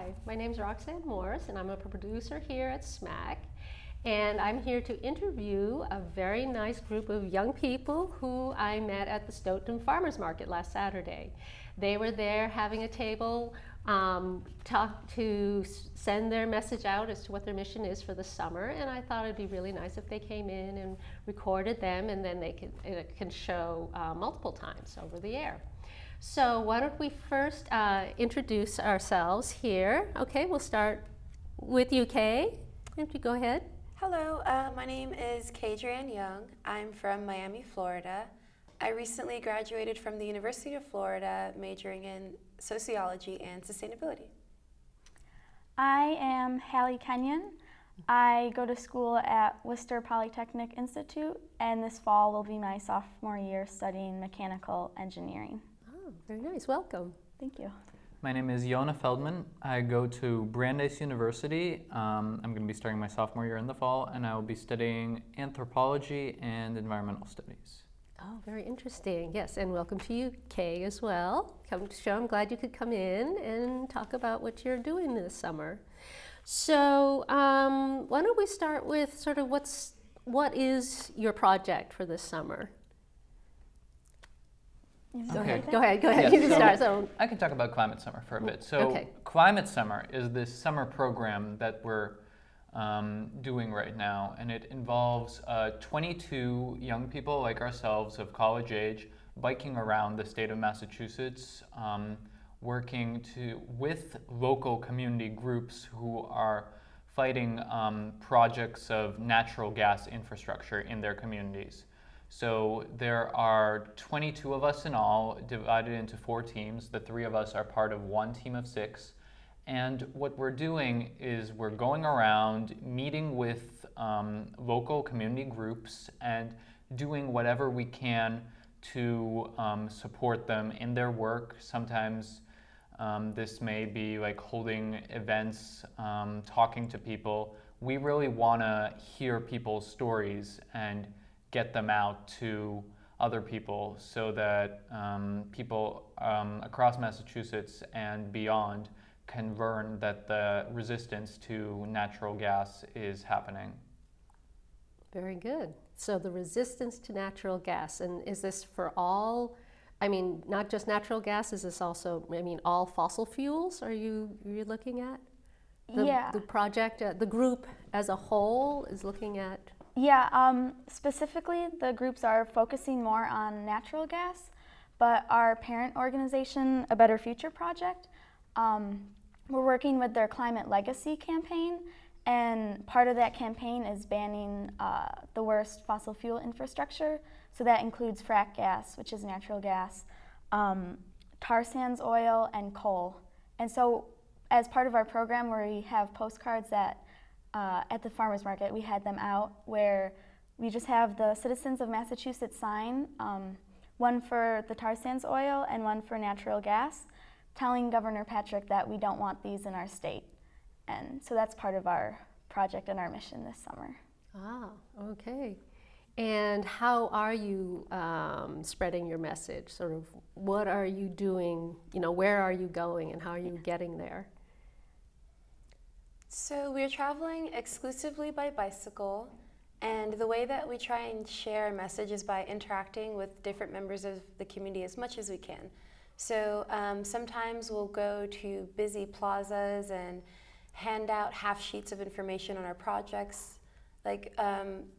Hi, my name is Roxanne Morris, and I'm a producer here at SMAC. And I'm here to interview a very nice group of young people who I met at the Stoughton Farmers Market last Saturday. They were there having a table, to send their message out as to what their mission is for the summer. And I thought it'd be really nice if they came in and recorded them, and then it can show multiple times over the air. So why don't we first introduce ourselves here. Okay, we'll start with you, Kay. Why don't you go ahead? Hello, my name is Kadrian Young. I'm from Miami, Florida. I recently graduated from the University of Florida, majoring in sociology and sustainability. I am Hallie Kenyon. I go to school at Worcester Polytechnic Institute, and this fall will be my sophomore year studying mechanical engineering. Oh, very nice. Welcome. Thank you. My name is Yona Feldman. I go to Brandeis University. I'm going to be starting my sophomore year in the fall, and I will be studying anthropology and environmental studies. Oh, very interesting. Yes, and welcome to you, Kay, as well. Come to show. I'm glad you could come in and talk about what you're doing this summer. So why don't we start with sort of what is your project for this summer? Go ahead. Yeah, You can start. So I can talk about Climate Summer for a bit. So okay. Climate Summer is this summer program that we're doing right now, and it involves 22 young people like ourselves of college age biking around the state of Massachusetts, working with local community groups who are fighting projects of natural gas infrastructure in their communities. So there are 22 of us in all, divided into 4 teams. The 3 of us are part of one team of 6. And what we're doing is we're going around meeting with local community groups and doing whatever we can to support them in their work. Sometimes this may be like holding events, talking to people. We really want to hear people's stories and get them out to other people so that people across Massachusetts and beyond can learn that the resistance to natural gas is happening. Very good. So the resistance to natural gas, and is this for all, I mean, not just natural gas, is this also, I mean, all fossil fuels are you looking at? Yeah. The project, the group as a whole is looking at? Yeah, specifically the groups are focusing more on natural gas, but our parent organization, A Better Future Project, we're working with their Climate Legacy campaign, and part of that campaign is banning the worst fossil fuel infrastructure. So that includes frack gas, which is natural gas, tar sands oil, and coal. And so as part of our program, where we have postcards that at the farmers market, we had them out where we just have the citizens of Massachusetts sign, one for the tar sands oil and one for natural gas, telling Governor Patrick that we don't want these in our state. And so that's part of our project and our mission this summer. Ah, okay. And how are you spreading your message? Sort of, what are you doing? You know, where are you going, and how are you getting there? So we're traveling exclusively by bicycle, and the way that we try and share a message is by interacting with different members of the community as much as we can. So sometimes we'll go to busy plazas and hand out half sheets of information on our projects. Like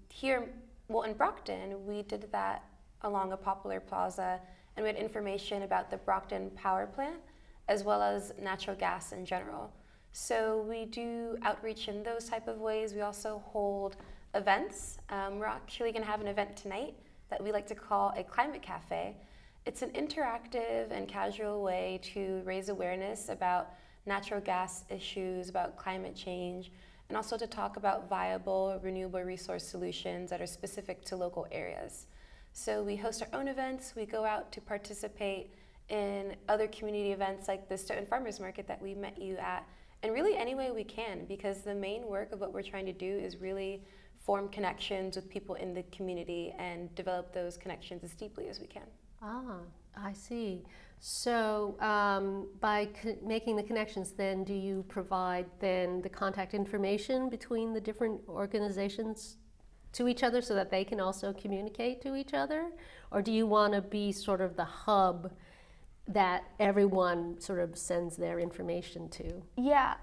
here, well, in Brockton, we did that along a popular plaza, and we had information about the Brockton power plant as well as natural gas in general. So we do outreach in those type of ways. We also hold events. We're actually going to have an event tonight that we like to call a climate cafe. It's an interactive and casual way to raise awareness about natural gas issues, about climate change, and also to talk about viable renewable resource solutions that are specific to local areas. So we host our own events. We go out to participate in other community events like the Stoughton Farmers Market that we met you at, and really any way we can, because the main work of what we're trying to do is really form connections with people in the community and develop those connections as deeply as we can. Ah, I see. So by making the connections, then do you provide then the contact information between the different organizations to each other so that they can also communicate to each other? Or do you want to be sort of the hub that everyone sort of sends their information to? Yeah,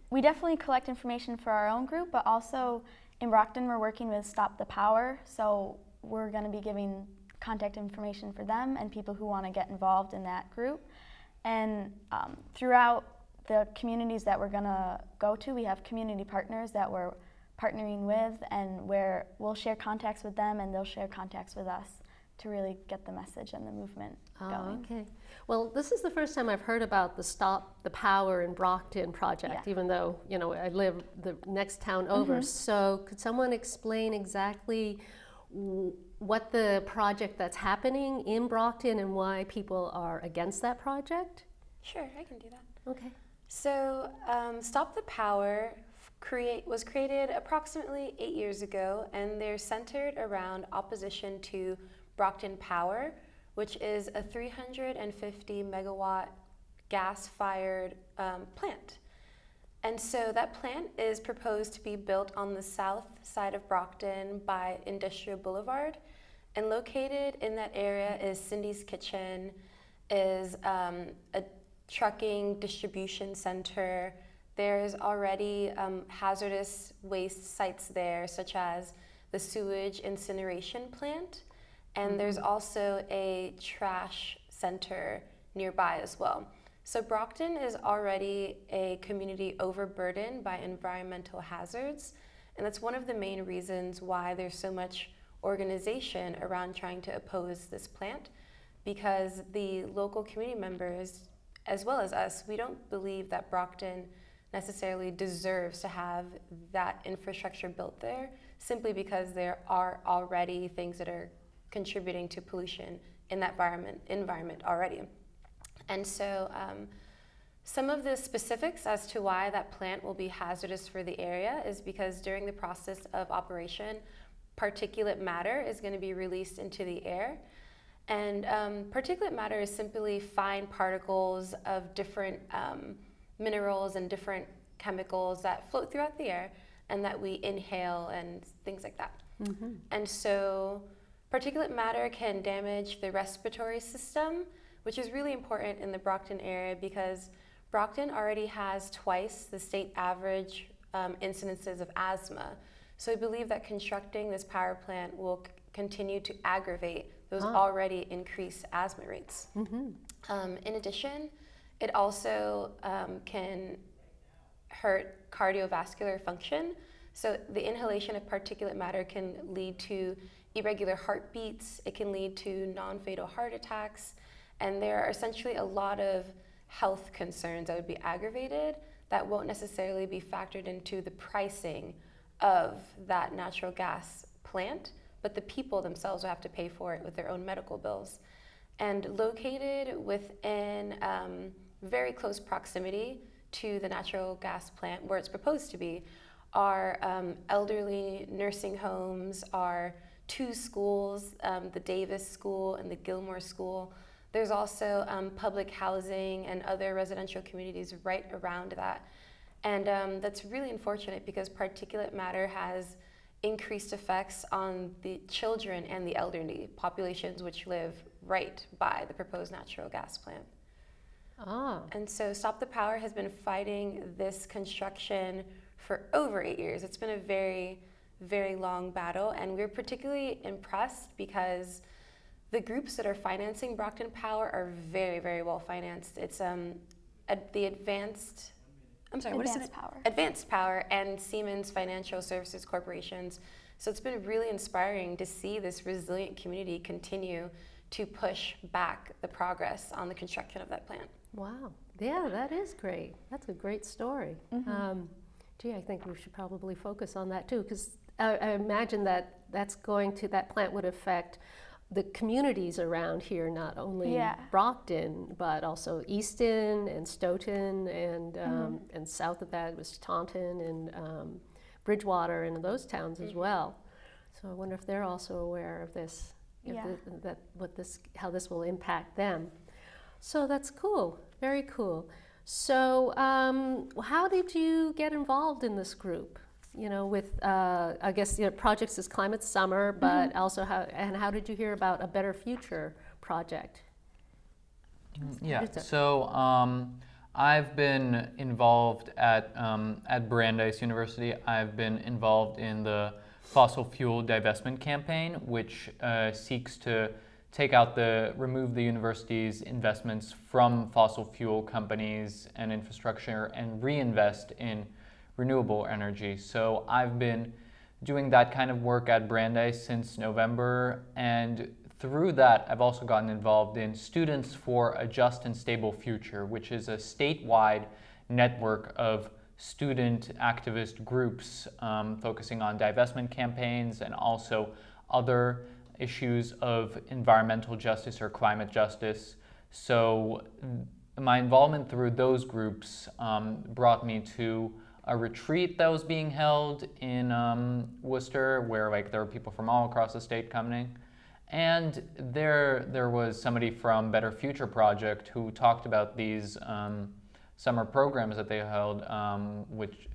we definitely collect information for our own group, but also in Brockton we're working with Stop the Power, so we're going to be giving contact information for them and people who want to get involved in that group. And throughout the communities that we're going to go to, we have community partners that we're partnering with, and where we'll share contacts with them and they'll share contacts with us to really get the message and the movement going. Okay. Well, this is the first time I've heard about the Stop the Power in Brockton project, Yeah. even though, you know, I live the next town over. So could someone explain exactly what the project that's happening in Brockton and why people are against that project? Sure, I can do that. Okay. So Stop the Power was created approximately 8 years ago, and they're centered around opposition to Brockton Power, which is a 350 megawatt gas-fired plant. And so that plant is proposed to be built on the south side of Brockton by Industrial Boulevard. And located in that area is Cindy's Kitchen, is a trucking distribution center. There's already hazardous waste sites there, such as the sewage incineration plant. And there's also a trash center nearby as well. So Brockton is already a community overburdened by environmental hazards, and that's one of the main reasons why there's so much organization around trying to oppose this plant, because the local community members, as well as us, we don't believe that Brockton necessarily deserves to have that infrastructure built there, simply because there are already things that are contributing to pollution in that environment already. And so some of the specifics as to why that plant will be hazardous for the area is because during the process of operation, particulate matter is going to be released into the air. And particulate matter is simply fine particles of different minerals and different chemicals that float throughout the air and that we inhale and things like that. And so particulate matter can damage the respiratory system, which is really important in the Brockton area because Brockton already has twice the state average incidences of asthma. So I believe that constructing this power plant will continue to aggravate those already increased asthma rates. In addition, it also can hurt cardiovascular function. So the inhalation of particulate matter can lead to irregular heartbeats, it can lead to non-fatal heart attacks, and there are essentially a lot of health concerns that would be aggravated that won't necessarily be factored into the pricing of that natural gas plant, but the people themselves will have to pay for it with their own medical bills. And located within very close proximity to the natural gas plant where it's proposed to be are elderly nursing homes, are 2 schools, the Davis School and the Gilmore School. There's also public housing and other residential communities right around that. And that's really unfortunate because particulate matter has increased effects on the children and the elderly populations which live right by the proposed natural gas plant. And so Stop the Power has been fighting this construction for over 8 years. It's been a very, very long battle, and we're particularly impressed because the groups that are financing Brockton Power are very, very well financed. It's the Advanced Power and Siemens Financial Services Corporations. So it's been really inspiring to see this resilient community continue to push back the progress on the construction of that plant. Wow. Yeah, that is great. That's a great story. Gee, I think we should probably focus on that too, because I imagine that that plant would affect the communities around here, not only Brockton, but also Easton and Stoughton and south of that was Taunton and Bridgewater and those towns as well. So I wonder if they're also aware of this. Yeah. How this will impact them. So that's cool, very cool. So how did you get involved in this group? With I guess projects is Climate Summer, but also how did you hear about a Better Future project? Yeah, so I've been involved at Brandeis University. I've been involved in the fossil fuel divestment campaign, which seeks to remove the university's investments from fossil fuel companies and infrastructure and reinvest in renewable energy. So I've been doing that kind of work at Brandeis since November, and through that, I've also gotten involved in Students for a Just and Stable Future, which is a statewide network of student activist groups focusing on divestment campaigns and also other issues of environmental justice or climate justice. So my involvement through those groups brought me to a retreat that was being held in Worcester, where there were people from all across the state coming. And there was somebody from Better Future Project who talked about these summer programs that they held, which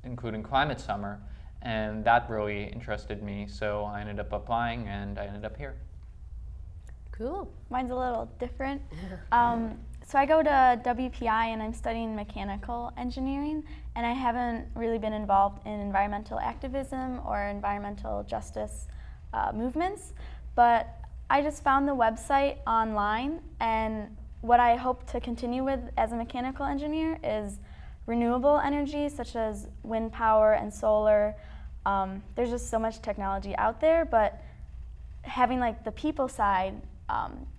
including Climate Summer, and that really interested me. So I ended up applying, and I ended up here. Cool. Mine's a little different. So I go to WPI and I'm studying mechanical engineering, and I haven't really been involved in environmental activism or environmental justice movements, but I just found the website online, and what I hope to continue with as a mechanical engineer is renewable energy such as wind power and solar. There's just so much technology out there, but having the people side,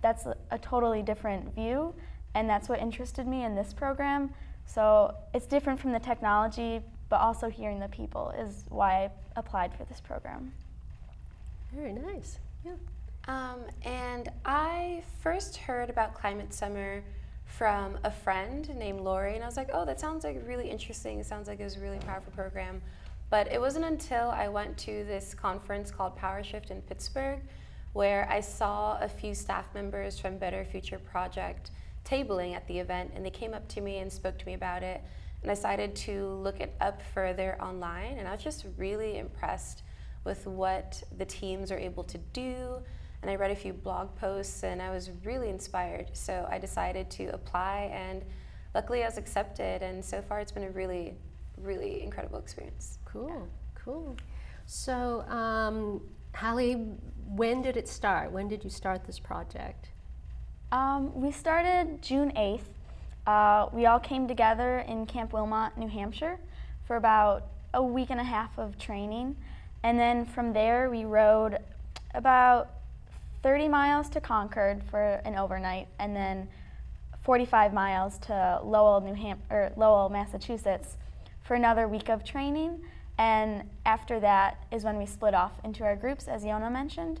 that's a totally different view, and that's what interested me in this program. So it's different from the technology, but also hearing the people is why I applied for this program. Very nice. Yeah. And I first heard about Climate Summer from a friend named Lori, and I was like, oh, that sounds really interesting. It sounds like it was a really powerful program. But it wasn't until I went to this conference called Power Shift in Pittsburgh, where I saw a few staff members from Better Future Project tabling at the event, and they came up to me and spoke to me about it, and I decided to look it up further online, and I was just really impressed with what the teams are able to do, and I read a few blog posts, and I was really inspired. So I decided to apply, and luckily I was accepted, and so far it's been a really, really incredible experience. Cool, cool. So, Hallie, when did it start? When did you start this project? We started June 8th. We all came together in Camp Wilmot, New Hampshire, for about a week and a half of training. And then from there, we rode about 30 miles to Concord for an overnight, and then 45 miles to Lowell, Massachusetts, for another week of training. And after that is when we split off into our groups, as Yona mentioned.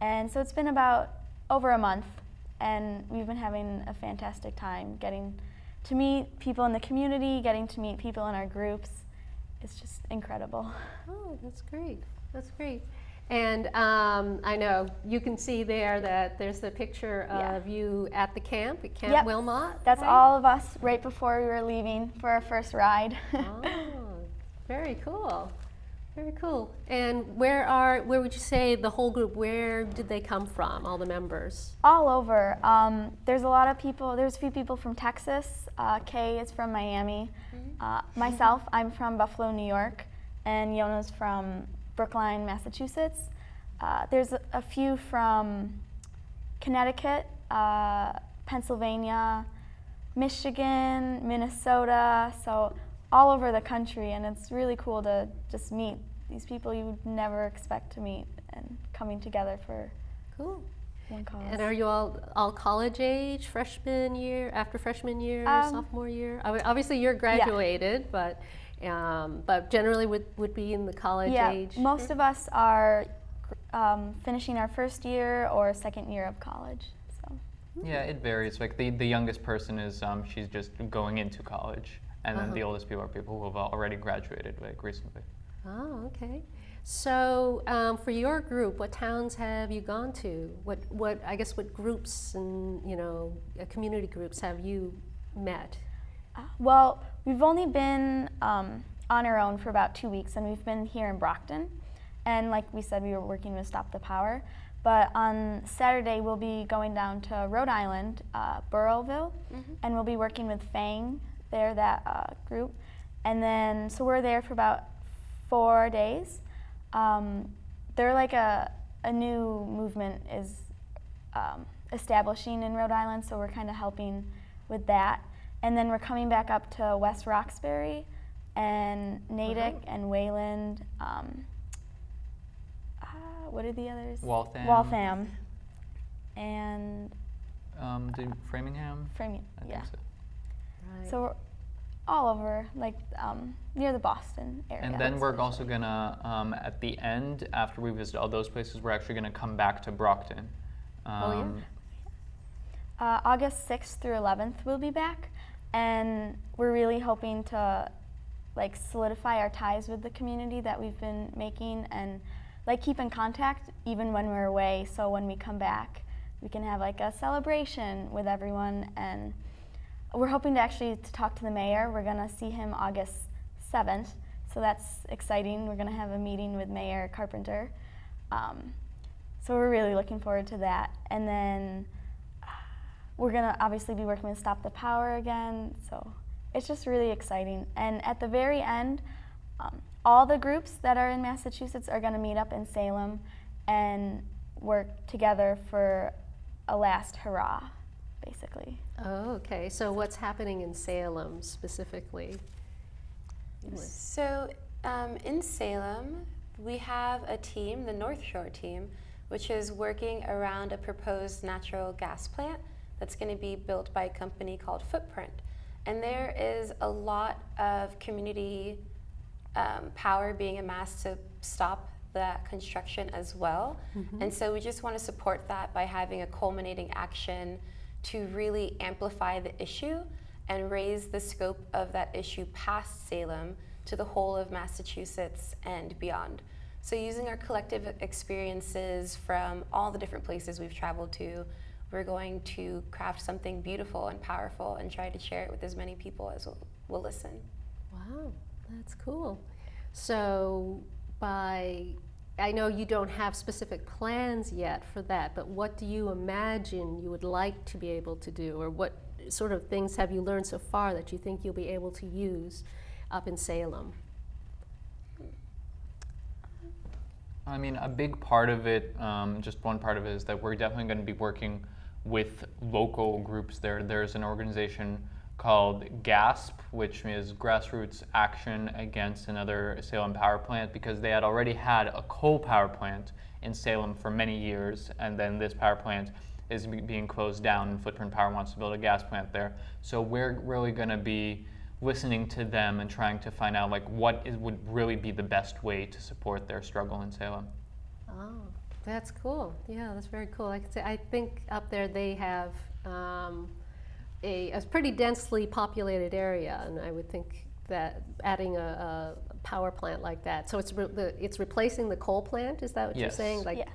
And so it's been about over a month, and we've been having a fantastic time getting to meet people in the community, getting to meet people in our groups. It's just incredible. Oh, that's great. That's great. And I know you can see there that there's the picture of you at the camp, at Camp Wilmot. That's right? all of us right before we were leaving for our first ride. Oh, very cool. Very cool. And where would you say the whole group, where did they come from, all the members? All over. There's a lot of people, there's a few people from Texas. Kay is from Miami. Myself, I'm from Buffalo, New York, and Yona's from Brookline, Massachusetts. There's a few from Connecticut, Pennsylvania, Michigan, Minnesota, so all over the country, and it's really cool to just meet these people you would never expect to meet and coming together for one cause. And are you all college age, freshman year, after freshman year, sophomore year? Obviously you're graduated, but generally would be in the college age? Yeah, most of us are finishing our first year or second year of college. So. Yeah, it varies. Like the youngest person is, she's just going into college. And then the oldest people are people who have already graduated, like recently. Oh, okay. So for your group, what towns have you gone to? What I guess what groups and community groups have you met? Well, we've only been on our own for about 2 weeks, and we've been here in Brockton. And like we said, we were working with Stop the Power. But on Saturday, we'll be going down to Rhode Island, Burrowville, and we'll be working with FANG there, that group. And then, so we're there for about 4 days. They're like a new movement is establishing in Rhode Island, so we're kind of helping with that. And then we're coming back up to West Roxbury and Natick and Wayland. What are the others? Waltham. And Framingham? Yeah. Think so. Right. So we're all over, like near the Boston area. And then we're also gonna, at the end, after we visit all those places, we're actually gonna come back to Brockton. August 6th through 11th we'll be back, and we're really hoping to like solidify our ties with the community that we've been making, and like keep in contact even when we're away, so when we come back we can have like a celebration with everyone. And we're hoping to actually talk to the mayor. We're gonna see him August 7th, so that's exciting. We're gonna have a meeting with Mayor Carpenter, so we're really looking forward to that. And then we're gonna obviously be working with Stop the Power again, so it's just really exciting. And at the very end, all the groups that are in Massachusetts are gonna meet up in Salem and work together for a last hurrah, basically. Oh, okay. So what's happening in Salem specifically? So in Salem, we have a team, the North Shore team, which is working around a proposed natural gas plant that's going to be built by a company called Footprint. And there is a lot of community power being amassed to stop that construction as well. And so we just want to support that by having a culminating action to really amplify the issue and raise the scope of that issue past Salem to the whole of Massachusetts and beyond. So using our collective experiences from all the different places we've traveled to, we're going to craft something beautiful and powerful and try to share it with as many people as will listen. Wow, that's cool. So I know you don't have specific plans yet for that, but what do you imagine you would like to be able to do, or what sort of things have you learned so far that you think you'll be able to use up in Salem? I mean, a big part of it, just one part of it, is that we're definitely going to be working with local groups there. There's an organization called GASP, which is Grassroots Action Against Another Salem Power Plant, because they had already had a coal power plant in Salem for many years, and then this power plant is being closed down, and Footprint Power wants to build a gas plant there. So we're really going to be listening to them and trying to find out like would really be the best way to support their struggle in Salem. Oh, that's cool. Yeah, that's very cool. Like I say, I think up there they have a pretty densely populated area, and I would think that adding a power plant like that, so it's replacing the coal plant. Is that what you're saying? Like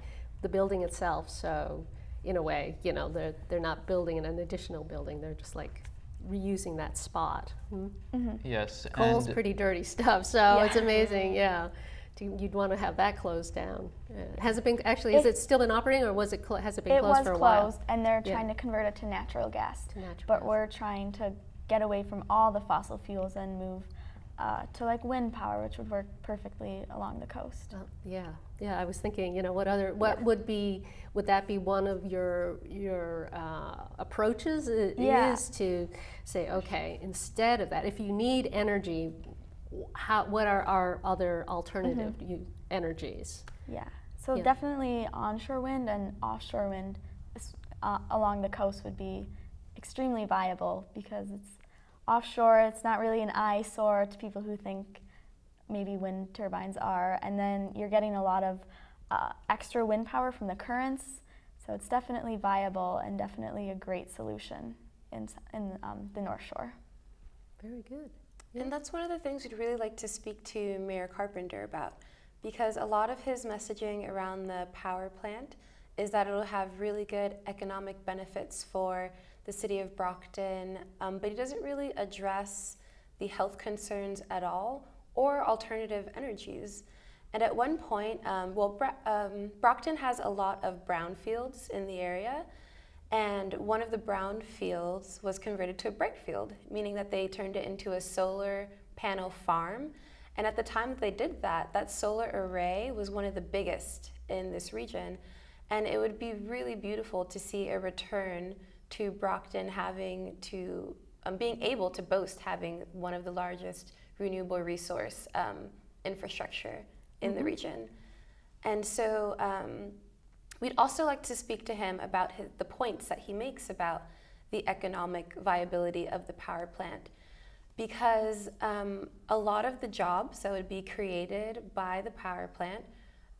the building itself. So in a way, they're not building an additional building. They're just like reusing that spot. Yes. Coal's pretty dirty stuff, so it's amazing. Yeah. You'd want to have that closed down. Has it been actually? Is it still in operating, or has it been closed for a while? It was closed, and they're trying to convert it to natural gas. But we're trying to get away from all the fossil fuels and move to like wind power, which would work perfectly along the coast. Yeah. I was thinking, would that be one of your approaches? Is to say, okay, instead of that, if you need energy, what are our other alternative energies? Yeah, so definitely onshore wind and offshore wind along the coast would be extremely viable, because it's offshore, it's not really an eyesore to people who think maybe wind turbines are, and then you're getting a lot of extra wind power from the currents, so it's definitely viable and definitely a great solution in the North Shore. Very good. And that's one of the things we'd really like to speak to Mayor Carpenter about, because a lot of his messaging around the power plant is that it'll have really good economic benefits for the city of Brockton, but he doesn't really address the health concerns at all or alternative energies. And at one point, Brockton has a lot of brownfields in the area, and one of the brownfields was converted to a bright field, meaning that they turned it into a solar panel farm. And at the time that they did that, that solar array was one of the biggest in this region. And it would be really beautiful to see a return to Brockton having to, being able to boast having one of the largest renewable resource infrastructure in the region. And so we'd also like to speak to him about the points that he makes about the economic viability of the power plant. Because a lot of the jobs that would be created by the power plant,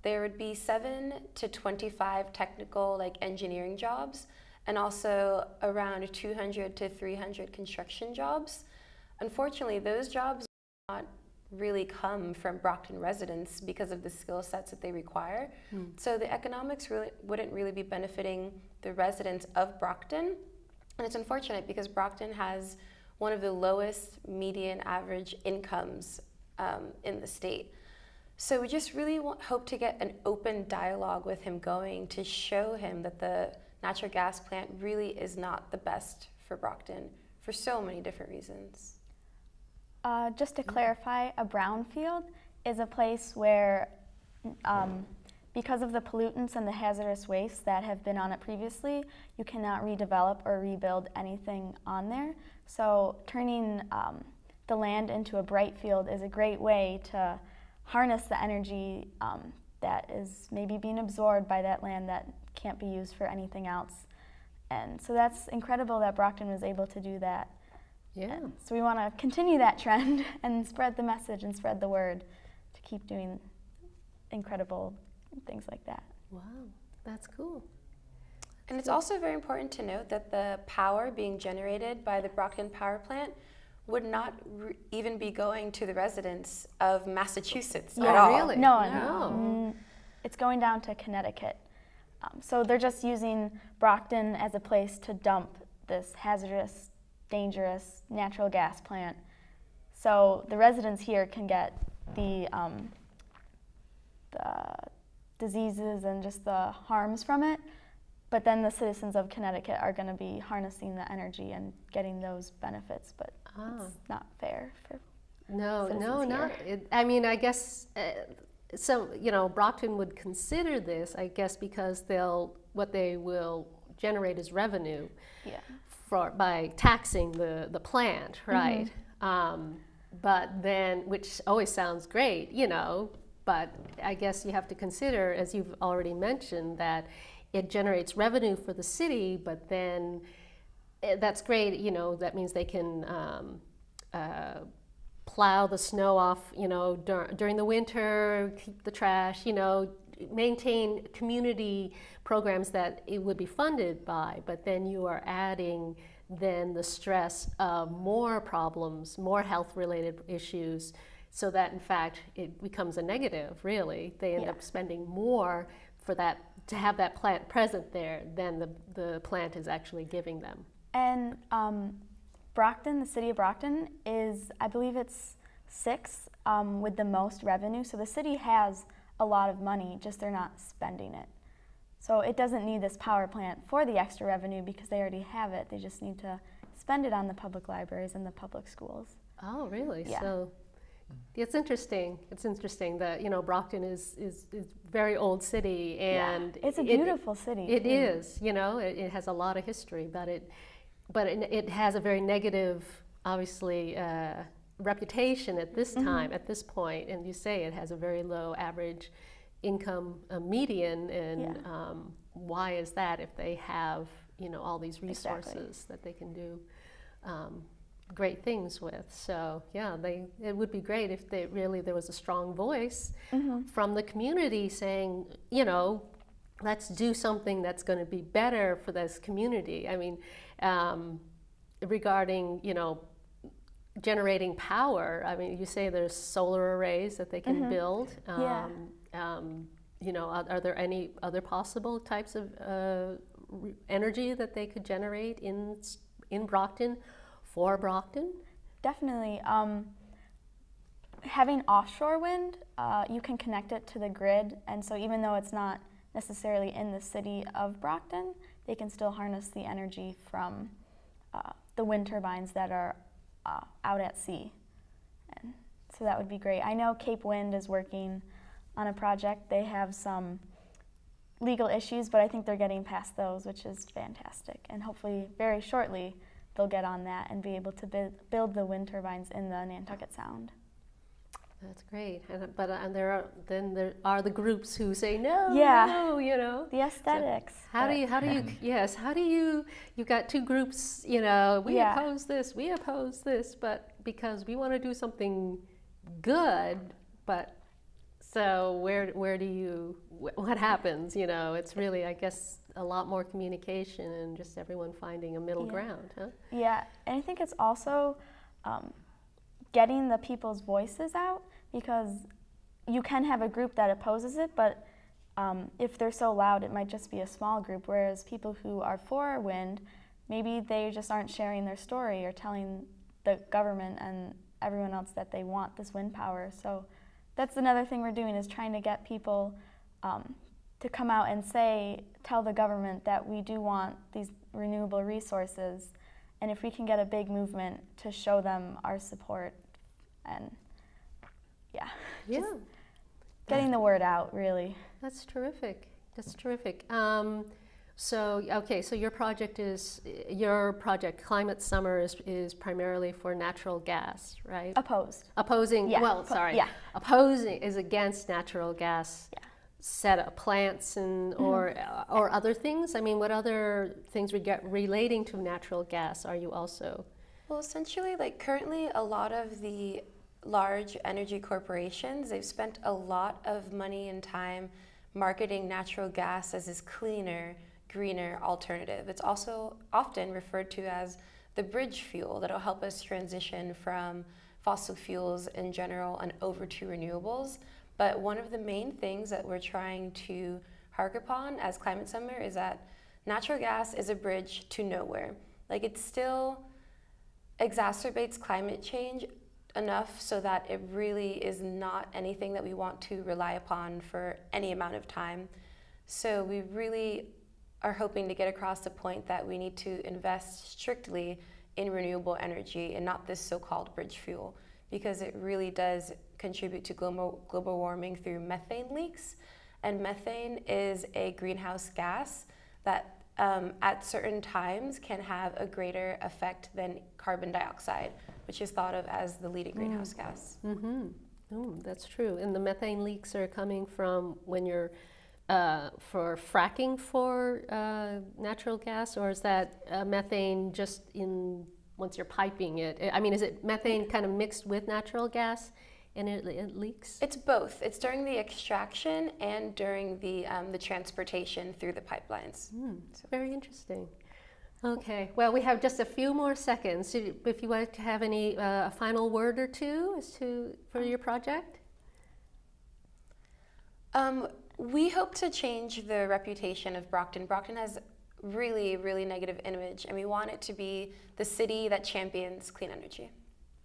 there would be 7 to 25 technical engineering jobs, and also around 200 to 300 construction jobs. Unfortunately, those jobs do not really come from Brockton residents because of the skill sets that they require. So the economics wouldn't really be benefiting the residents of Brockton. And it's unfortunate because Brockton has one of the lowest median average incomes in the state. So we just really hope to get an open dialogue with him going to show him that the natural gas plant really is not the best for Brockton for so many different reasons. Just to clarify, a brownfield is a place where, because of the pollutants and the hazardous waste that have been on it previously, you cannot redevelop or rebuild anything on there. So turning the land into a bright field is a great way to harness the energy that is maybe being absorbed by that land that can't be used for anything else. And so that's incredible that Brockton was able to do that. Yeah. And so we want to continue that trend and spread the message and spread the word to keep doing incredible things like that. Wow, that's cool. And it's also very important to note that the power being generated by the Brockton power plant would not even be going to the residents of Massachusetts at all. Really? No. It's going down to Connecticut. So they're just using Brockton as a place to dump this hazardous, dangerous natural gas plant. So the residents here can get the diseases and just the harms from it, but then the citizens of Connecticut are going to be harnessing the energy and getting those benefits, but it's not fair for not. I mean, I guess so. Brockton would consider this, I guess, because what they will generate is revenue, by taxing the plant, right? But then, which always sounds great, but I guess you have to consider, as you've already mentioned, that it generates revenue for the city, but then that's great, that means they can plow the snow off, during the winter, keep the trash, maintain community programs that it would be funded by, but then you are adding then the stress of more problems, more health-related issues, so that in fact it becomes a negative, really. They end up spending more for that, to have that plant present there than the plant is actually giving them. And Brockton, the city of Brockton, is, I believe it's 6th with the most revenue. So the city has a lot of money, just they're not spending it. So it doesn't need this power plant for the extra revenue because they already have it. They just need to spend it on the public libraries and the public schools. Oh, really? Yeah. So it's interesting. It's interesting that, Brockton is very old city, and it's a beautiful city. It is, it has a lot of history, but it has a very negative, obviously, reputation at this time, at this point, and you say it has a very low average income median, and why is that if they have, all these resources that they can do great things with? So it would be great if there was a strong voice from the community saying, let's do something that's going to be better for this community. I mean, regarding, generating power. I mean, you say there's solar arrays that they can build. Yeah. You know, are there any other possible types of energy that they could generate in Brockton, for Brockton? Definitely. Having offshore wind, you can connect it to the grid, and so even though it's not necessarily in the city of Brockton, they can still harness the energy from the wind turbines that are out at sea. And so that would be great. I know Cape Wind is working on a project. They have some legal issues, but I think they're getting past those, which is fantastic. And hopefully very shortly they'll get on that and be able to build the wind turbines in the Nantucket Sound. That's great. But there are the groups who say no, Yeah. no, you know. The aesthetics. So how do you yes, how do you've got two groups, you know, we Yeah. oppose this, but because we want to do something good, but so where do you, what happens, you know? It's really, I guess, a lot more communication and just everyone finding a middle ground, huh? Yeah, and I think it's also getting the people's voices out, because you can have a group that opposes it, but if they're so loud, it might just be a small group, whereas people who are for wind, maybe they just aren't sharing their story or telling the government and everyone else that they want this wind power. So that's another thing we're doing, is trying to get people to come out and tell the government that we do want these renewable resources, and if we can get a big movement to show them our support, and just getting the word out, really. That's terrific. That's terrific. So your project, Climate Summer, is primarily for natural gas, right? Opposing. Yeah. Well, sorry. Yeah. Opposing is against natural gas. Yeah. Setup plants and or other things. I mean, what other things relating to natural gas are you also? Well, essentially, like currently, a lot of the large energy corporations, they've spent a lot of money and time marketing natural gas as this cleaner, greener alternative. It's also often referred to as the bridge fuel that'll help us transition from fossil fuels in general and over to renewables. But one of the main things that we're trying to hark upon as Climate Summer is that natural gas is a bridge to nowhere. Like, it still exacerbates climate change enough so that it really is not anything that we want to rely upon for any amount of time. So we really are hoping to get across the point that we need to invest strictly in renewable energy and not this so-called bridge fuel, because it really does contribute to global warming through methane leaks. And methane is a greenhouse gas that at certain times can have a greater effect than carbon dioxide, which is thought of as the leading greenhouse gas. Mm-hmm. Oh, that's true. And the methane leaks are coming from when you're for fracking for natural gas, or is that methane just once you're piping it? I mean, is it methane kind of mixed with natural gas and it leaks? It's both. It's during the extraction and during the transportation through the pipelines. So. Very interesting. Okay, well, we have just a few more seconds. If you want to have any final word or two for your project? We hope to change the reputation of Brockton. Brockton has really, really negative image, and we want it to be the city that champions clean energy.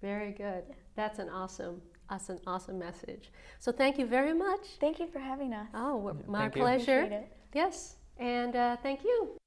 Very good. That's an awesome message. So thank you very much. Thank you for having us. Oh, my Thank you. pleasure. Appreciate it. Yes, and thank you.